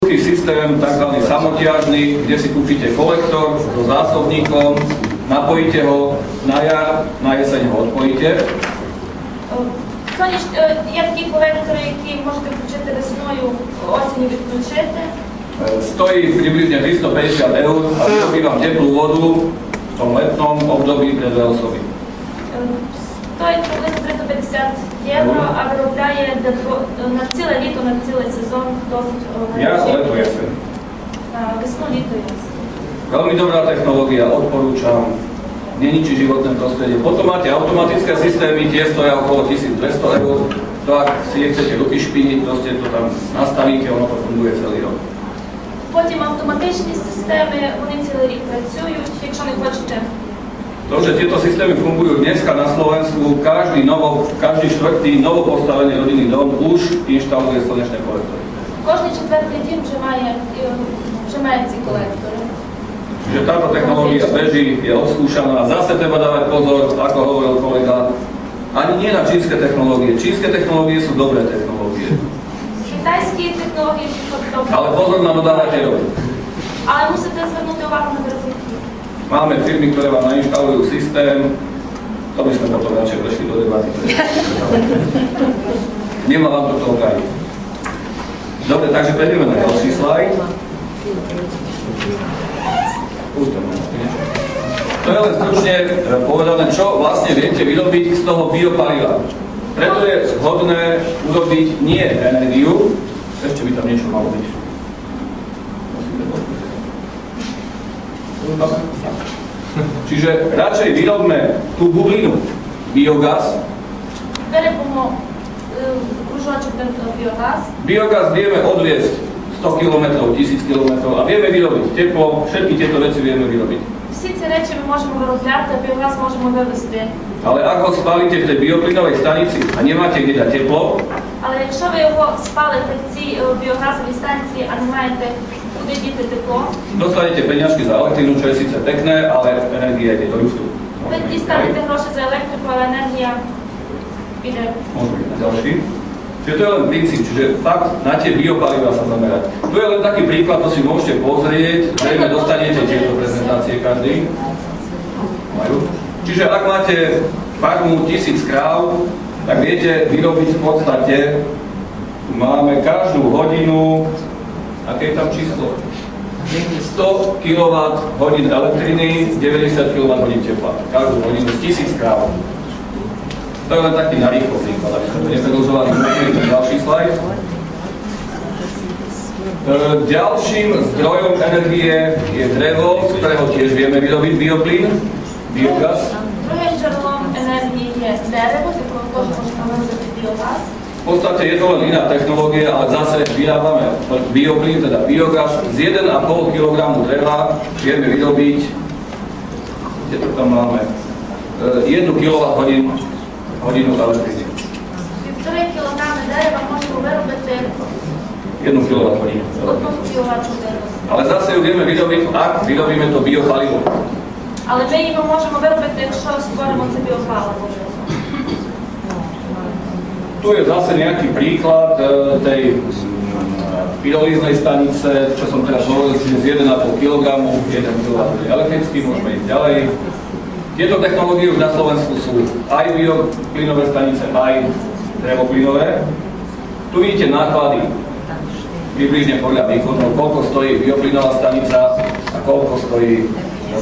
obrovský systém, tzv. Samotiažný, kde si kúpite kolektor so zásobníkom, napojíte ho na jar, na jeseň ho odpojíte. Є такі колектори, які можете включити весною, осінню відключити. Stojí približne 350 eur a vyrobí vám teplú vodu v tom letnom období pre dve osoby. Стоїть приблизно 350 євро, а виробляє на ціле літо, на цілий сезон досить Jeseň. Весну, літо, ясен. Veľmi dobrá technológia, odporúčam, neničí životné prostredie. Potom máte automatické systémy, tie stoja okolo 1200 eur. To ak si nechcete vyšpiniť, proste to tam nastavíte, ono to funguje celý rok. Потім автоматичні системи, вони цілий рік працюють, якщо не хочете. To, že tieto systémy fungujú dneska na Slovensku, každý štvrtý novopostavený rodinný dom už inštaluje slnečné kolektory. Кожний четвертий дім вже має ці колектори. Čiže táto technológia beží, je odskúšaná. Zase treba dávať pozor, ako hovoril kolega, ani nie na čínske technológie. Čínske technológie sú dobré technológie. Китайські технології добре. Ale pozor na dodávateľov. Але мусите звернути увагу на виробників. Máme firmy, ktoré vám nainštalujú systém. To by sme potom radšej prešli do debaty. Nemá vám to toho káť. Dobre, takže prejdeme na ďalší slajd. To je len stručne povedané, čo vlastne viete vyrobiť z toho biopaliva. Preto je vhodné urobiť nie energiu, ešte by tam niečo malo byť. Čiže radšej vyrobme tú bublinu, biogaz. Виробимо кружочок біогаз. Biogaz vieme odviesť 100 km, 1000 km a vieme vyrobiť teplo, všetky tieto veci vieme vyrobiť. Всі ці речі ми можемо виробляти, а біогаз можемо вивезти. Ale ak ho spálite v tej bioplynovej stanici a nemáte kde dať teplo, Але якщо ви його спалите в цій біогазовій станції, а не маєте куди діти тепло, dostanete peňažky za elektrínu, čo je síce pekné, ale energia ide do ľustu. ви дістанете гроші за електрику, але енергія піде. Môžeme ísť na ďalší. Čiže to je len princíp, čiže fakt na tie biopalivá sa zamerať. Tu je len taký príklad, to si môžete pozrieť, zrejme dostanete tieto prezentácie každý. Majú. Čiže ak máte farmu 1000 kráv, tak viete vyrobiť v podstate, máme každú hodinu, aké je tam číslo? 100 kWh elektriny, 90 kWh tepla. Každú hodinu z 1000 kráv. To je len taký narýchlo príklad, aby sme to nepredĺžovali. Môžeme ďalší slajd. Ďalším zdrojom energie je drevo, z ktorého tiež vieme vyrobiť bioplyn, biogaz. Другим джерелом енергії є дерево, з якого теж можна виробити біогаз. V podstate je to len iná technológia, ale zase vyrábame bioplyn, teda biogaz. Z 1,5 kg dreva vieme vyrobiť, kde to tam máme, 1 kWh elektriny. 1,5 кілограми дерева можемо виробити 1 kWh. 1 кіловату дерева. Ale zase ju vieme vyrobiť, ak vyrobíme to biopalivo. Але ми її можемо виробити, якщо створимо це біопаливо. Tu je zase nejaký príklad tej pyrolíznej stanice, čo som teraz hovoril, čiže z 1,5 kg, 1 kW elektrický, môžeme ísť ďalej. Tieto technológie už na Slovensku sú aj bioplynové stanice, aj drevoplynové. Tu vidíte náklady, približne podľa výkonov, koľko stojí bioplynová stanica a koľko stojí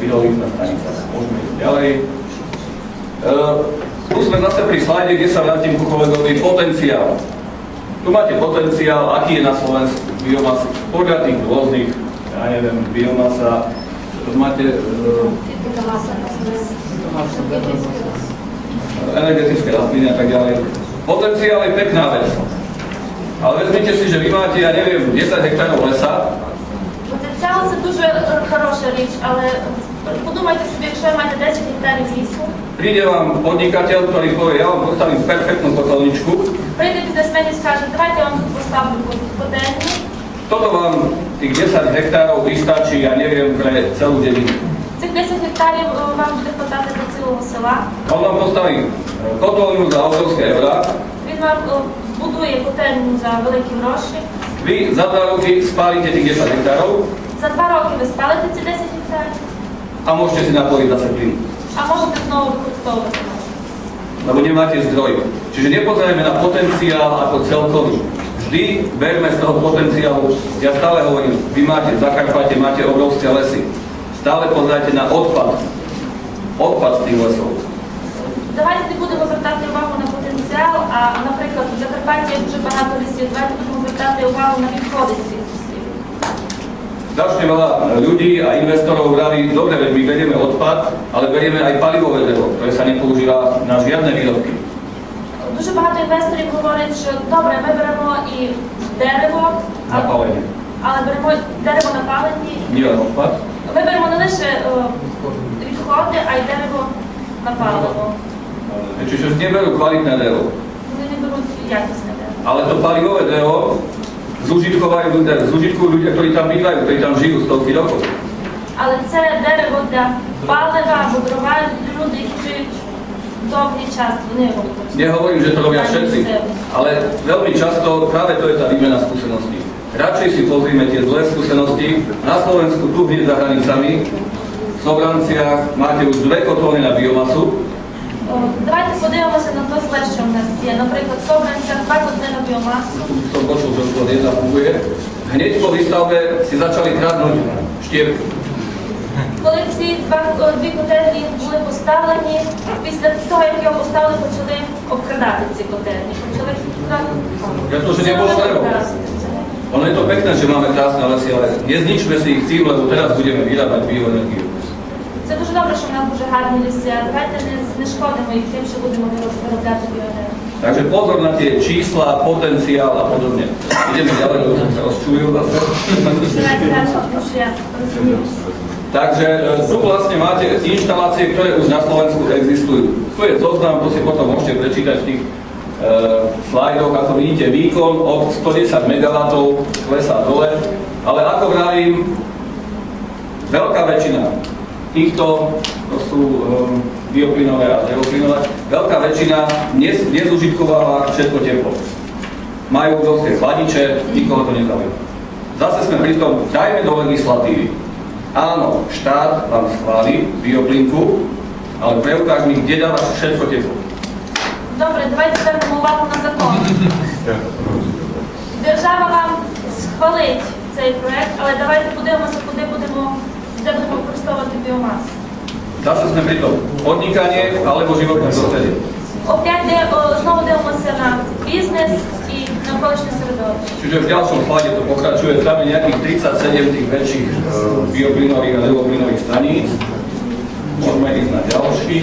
pyrolízna stanica. Môžeme ísť ďalej. Tu sme zase pri slajde, kde sa vrátim ku kolegovi, potenciál. Tu máte potenciál, aký je na Slovensku biomasy, podľa tých rôznych, ja neviem, biomasa, čo máte, energetické rastliny a tak ďalej. Potenciál je pekná vec. Ale vezmite si, že vy máte, ja neviem, 10 hektárov lesa. Потенціал – це дуже хороша річ, але подумайте собі, якщо ви маєте 10 гектарів лісу, Príde vám podnikateľ, ktorý povie, ja vám postavím perfektnú kotelničku. прийде бізнесмен і скаже, давайте я вам тут поставлю котельню. Toto vám tých 10 hektárov vystačí, ja neviem, pre celú dedinu. Цих 10 гектарів вам буде хватати до цілого села. On vám postaví kotolňu za obrovské eurá. Він вам збудує котельню за великі гроші. Vy Vy za 2 roky spálite tých 10 hektárov. За 2 роки ви спалите ці 10 гектарів, A môžete si napojiť zase plyn. а можете знову використовувати. Lebo nemáte zdroj. Čiže nepozerajme na potenciál ako celkový. Vždy berme z toho potenciálu. Ja stále hovorím, vy máte v Zakarpatie, máte obrovské lesy. Stále pozerajte na odpad. Odpad z tých lesov. Давайте не будемо звертати увагу на потенціал, а, наприклад, в Закарпатті є дуже багато лісів. Давайте будемо звертати увагу на відходи з цих лісів. Strašne veľa ľudí a investorov vraví, dobre, veď my berieme odpad, ale berieme aj palivové drevo, ktoré sa nepoužíva na žiadne výrobky. Дуже багато інвесторів говорять, що добре, ми беремо і дерево, Na palenie. але беремо дерево на паленні. Nie len odpad. Ми беремо не лише відходи, а й дерево на паливо. Čiže neberú kvalitné drevo. Вони не беруть якісне дерево. Ale to palivové drevo zúžitkujú ľudia, ktorí tam bývajú, ktorí tam žijú stovky rokov. Але це дерево для палива або дрова для людей, які живуть довгий час. Вони його використовують. Nehovorím, že to robia všetci, ale veľmi často práve to je tá výmena skúseností. Radšej si pozrime tie zlé skúsenosti. Na Slovensku, tu hneď za hranicami, v Sobranciach máte už 2 kotlovne na biomasu. Давайте подивимося на те зле, що в нас є. Наприклад, в Собранцях 2 котли на біомасу. Som počul, že už len jedna funguje. Hneď po výstavbe si začali kradnúť štiepky. Коли ці дві котельні були поставлені, після того, як його поставили, почали обкрадати ці котельні. Почали Pretože nebolo drevo. Ono je to pekné, že máme krásne lesy, ale nezničme si ich tým, lebo teraz budeme vyrábať bioenergiu. Це дуже добре, що в нас дуже гарні ліси, а давайте не шкодимо їх тим, що будемо виробляти біоенергію. Takže pozor na tie čísla, potenciál a podobne. Ideme ďalej, lebo sa rozčujú zase. Давайте далі, тому що я розумію. Takže tu vlastne máte inštalácie, ktoré už na Slovensku existujú. Tu je zoznam, to si potom môžete prečítať v tých slajdoch, ako vidíte, výkon od 110 MW klesá dole, ale ako vravím, veľká väčšina týchto, to sú bioplynové a drevoplynové, veľká väčšina nezužitkováva všetko teplo. Majú obrovské chladiče, nikoho to nezaujíma. Zase sme pri tom, dajme do legislatívy. Áno, štát vám schváli bioplynku, ale preukáž mi, kde dávaš všetko teplo. Добре, давайте звернемо увагу на закон. Держава вам схвалить цей проект, але давайте подивимося, де будемо використовувати біомасу. Zase sme pri tom podnikanie alebo životné prostredie. Опять знову дивимося на бізнес і навколишнє середовище. Čiže v ďalšom slide to pokračuje, tam je nejakých 37 tých väčších bioplynových a drevoplynových staníc. Môžeme ísť na ďalší.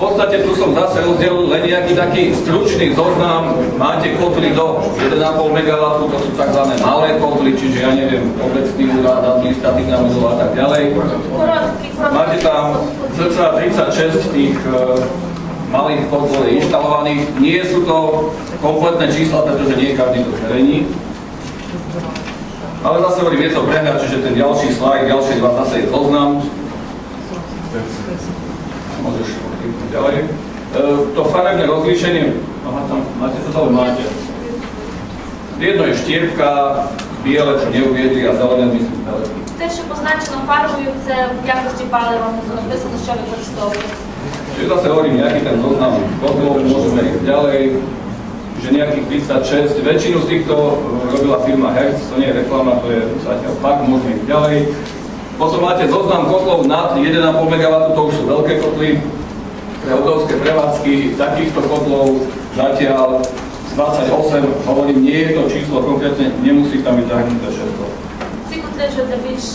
V podstate tu som zase rozdelil len nejaký taký stručný zoznam. Máte kotly do 1,5 MW, to sú tzv. Malé kotly, čiže ja neviem, obecný úrad, administratívna budova a tak ďalej. Máte tam cca 36 tých malých kotlov inštalovaných. Nie sú to kompletné čísla, pretože nie každý to zverejní. Ale zase hovorím, je to prehľad, čiže ten ďalší slajd, ďalšie dva zase je zoznam. Môžeš kliknúť ďalej. To farebné rozlíšenie, aha, tam máte to dole, máte. Jedno je štiepka, biele, čo neuviedli, a zelené myslím peletky. Те, що позначено фарбою, це в якості палива, написано, що використовують. Čiže zase hovorím, nejaký ten zoznam kotlov, môžeme ísť ďalej. Že nejakých 36, väčšinu z týchto robila firma Hertz, to nie je reklama, to je zatiaľ fakt, môžeme ísť ďalej. Potom máte zoznam kotlov nad 1,5 MW, to už sú veľké kotly, pre obrovské prevádzky, takýchto kotlov zatiaľ 28, hovorím, nie je to číslo konkrétne, nemusí tam byť zahrnuté všetko. Ці котли вже для більш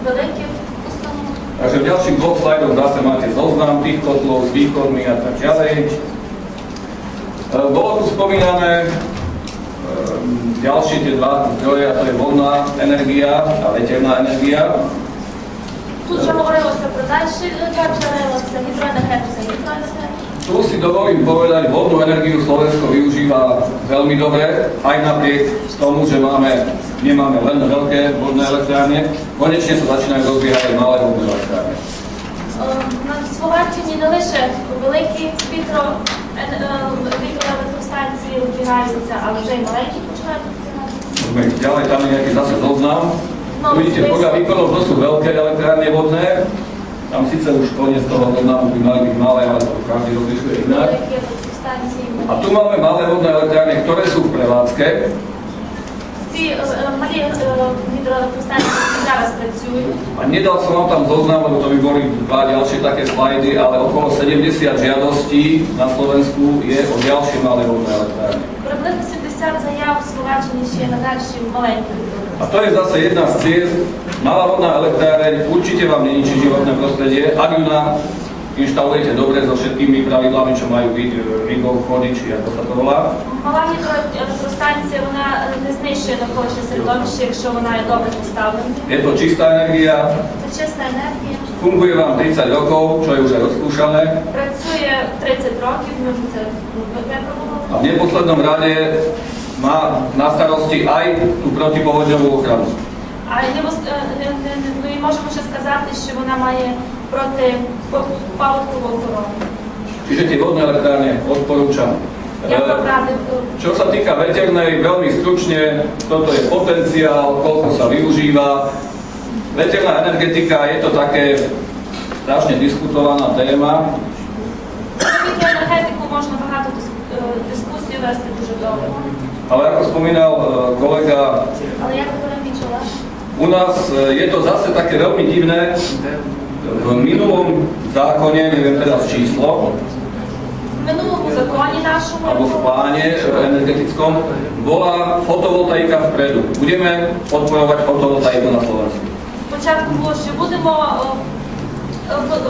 великих установ. Takže v ďalších dvoch slajdoch zase máte zoznam tých kotlov s výkonmi a tak ďalej. Bolo tu spomínané ďalšie tie dva zdroje, a to je vodná energia a veterná energia. Тут вже говорилося про дальші джерела, це гідроенергетика, гідроенергетика. Tu si dovolím povedať, vodnú energiu Slovensko využíva veľmi dobre, aj napriek tomu, že nemáme len veľké vodné elektrárne, konečne sa začínajú rozbiehať aj malé vodné elektrárne. На Словаччині не лише великі вітроелектростанції, електростанції розбігаються, але вже й маленькі починають розбігатися. Ďalej tam je nejaký zase zoznam. No, Vidíte, podľa výkonov to sú veľké elektrárne vodné. Tam síce už koniec toho zoznamu by mali byť malé, ale to každý rozlišuje inak. Великі електростанції. A tu máme malé vodné elektrárne, ktoré sú v prevádzke. Ці малі гідроелектростанції, які зараз працюють. A nedal som vám tam zoznam, lebo to by boli dva ďalšie také slajdy, ale okolo 70 žiadostí na Slovensku je o ďalšie malé vodné elektrárne. Приблизно 70 заяв в Словаччині ще на дальші маленькі. A to je zase jedna z ciest. Malá vodná elektráreň určite vám neničí životné prostredie, ak ju inštalujete dobre so všetkými pravidlami, čo majú byť rybov, chody, či ako sa to volá. Мала гідроелектростанція, вона не знищує навколишнє середовище, якщо вона є добре поставлена. Je to čistá energia, Це чиста енергія. funguje vám 30 rokov, čo je už aj rozskúšané. Працює 30 років, ми вже це випробували. A v neposlednom rade má na starosti aj tú protipovodňovú ochranu. А ми можемо ще сказати, що вона має протипаводкову охорону. Čiže tie vodné elektrárne odporúčam. Я порадив. Čo sa týka veternej, veľmi stručne, toto je potenciál, koľko sa využíva. Veterná energetika je to také strašne diskutovaná téma. Про енергетику можна багато дискусій вести дуже довго. Ale ako spomínal kolega, Але як перемічила, u nás je to zase také veľmi divné. V minulom zákone, neviem teraz číslo, в минулому законі нашому alebo v pláne energetickom, bola fotovoltaika vpredu. Budeme podporovať fotovoltaiku na Slovensku. спочатку було, що будемо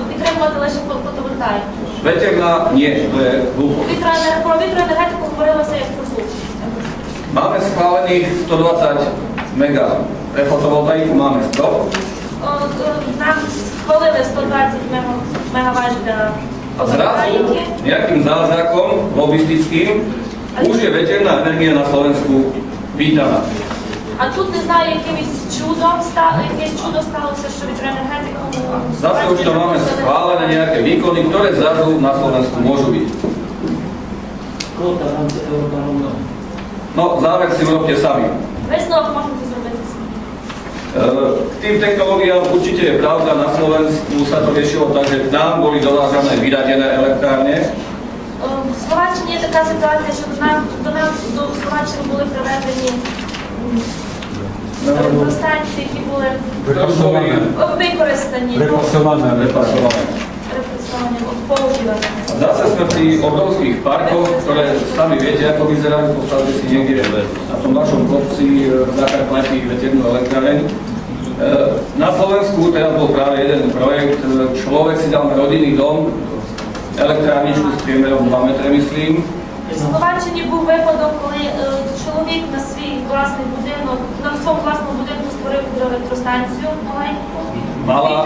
підтримувати лише фотовольтaiку. Veterná nie, to je hlúposť. Про вітроенергетику говорилося як про глупість. Máme schválených 120 mega. Pre fotovoltaiku máme 100. Нам схвалили 120 мегаватт для A zrazu фотовольтаїки. nejakým zázrakom lobistickým už je veterná energia na Slovensku vítaná. А тут, не знаю, якесь чудо сталося, що вітроенергетику... Zase už to máme schválené nejaké výkony, ktoré zrazu na Slovensku môžu byť. No, záver si urobte sami. Висновок можете зробити самі. K tým technológiám určite je pravda, na Slovensku sa to riešilo tak, že nám boli dovážané vyradené elektrárne. В Словаччині є така ситуація, що до Словаччини були привезені електростанції, які були використані, Repasované. репресовані, používané. Zase sme pri obrovských parkoch, ktoré sami viete, ako vyzerajú, postavte si niekde na tom vašom kopci v Zakarpatí veternú elektráreň. Na Slovensku teraz bol práve jeden projekt, človek si dal na rodinný dom, elektrárničku s priemerom 2 metre, myslím. В Словаччині був випадок, коли чоловік на свій власний будинок, на своєму власному будинку створив гідроелектростанцію маленьку. Mala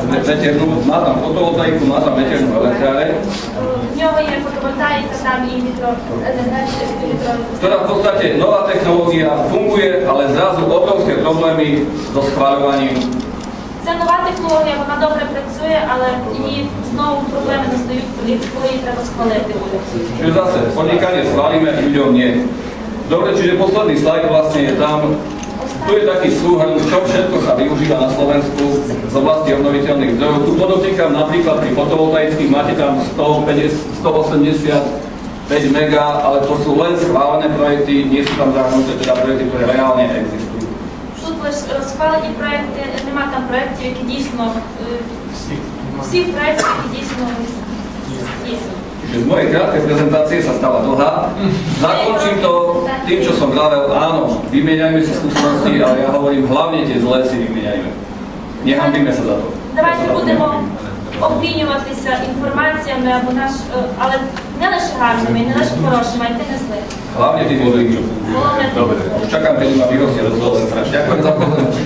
veternú, má tam fotovoltaiku, má tam veternú elektráreň, В нього є фотовольтаїка, там і вітроелектростанція. ktorá v podstate nová technológia funguje, ale zrazu obrovské problémy so schváľovaním. Це нова технологія, вона добре працює, але її знову проблеми настають, коли її треба схвалити. Čiže zase, podnikanie schválime, ľuďom nie. Dobre, čiže posledný slajd vlastne je tam. Tu je taký súhrn, čo všetko sa využíva na Slovensku z oblasti obnoviteľných zdrojov. Tu podotýkam napríklad pri fotovoltaických, máte tam 185 mega, ale to sú len schválené projekty, nie sú tam zahrnuté teda projekty, ktoré reálne existujú. Тут лише схвалені проекти, нема там проєктів, які дійсно, всіх проєктів, які дійсно є. Čiže z mojej krátkej prezentácie sa stala dlhá. Zakončím to tým, čo som vravel. Áno, vymieňajme si skúsenosti, ale ja hovorím, hlavne tie zlé si vymieňajme. Nehambíme sa za to. Давайте будемо обмінюватися інформаціями, але не лише гарними, не лише хорошими, а й тими злими. Hlavne tí zlí. Головне, Dobre, už čakám, keď ma vyrostie do Slovenska. Ďakujem za pozornosť.